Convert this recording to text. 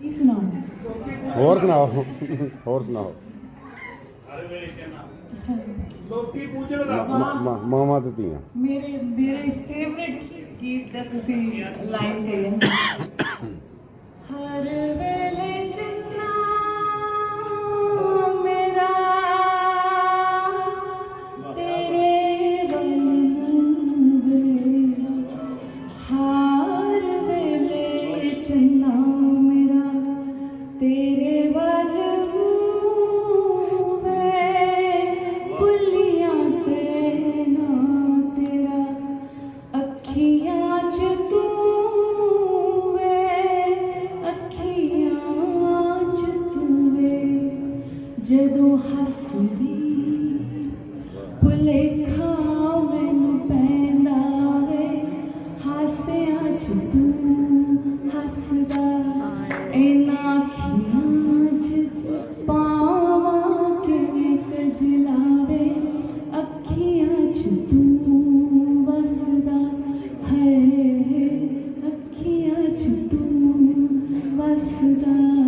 ਕੀ ਸੁਣਾਓ? ਹੋਰ ਸੁਣਾਓ ਹੋਰ ਸੁਣਾਓ। ਲੋਕੀ ਪੂਜਣ ਦਾ ਮਾਮਾ ਤੇ ਧੀਆਂ ਮੇਰੇ ਫੇਵਰਿਟ ਗੀਤ ਦਾ ਤੁਸੀਂ ਲਾਈਨ ਗਏ ਹਰ ਵੇਲੇ ਚੰਨਾ ਮੇਰਾ ਤੇਰੇ ਵੱਲ ਹੋਵੇ ਹਰ ਵੇਲੇ ਚੰਨਾ ਮੇਰਾ ਤੇਰੇ ਵੱਲ ਜਦੋਂ ਹੱਸਦੀ ਭੁਲੇਖਾ ਮੈਨੂੰ ਪੈਂਦਾ ਵੇ ਹਾਸਿਆਂ 'ਚ ਤੂੰ ਹੱਸਦਾ ਇਹਨਾਂ ਅੱਖੀਆਂ 'ਚ ਪਾਵਾਂ ਕਿਵੇਂ ਕਜਲਾਵੇ ਅੱਖੀਆਂ 'ਚ ਤੂੰ ਵਸਦਾ ਹੈ ਅੱਖੀਆਂ 'ਚ ਤੂੰ ਵਸਦਾ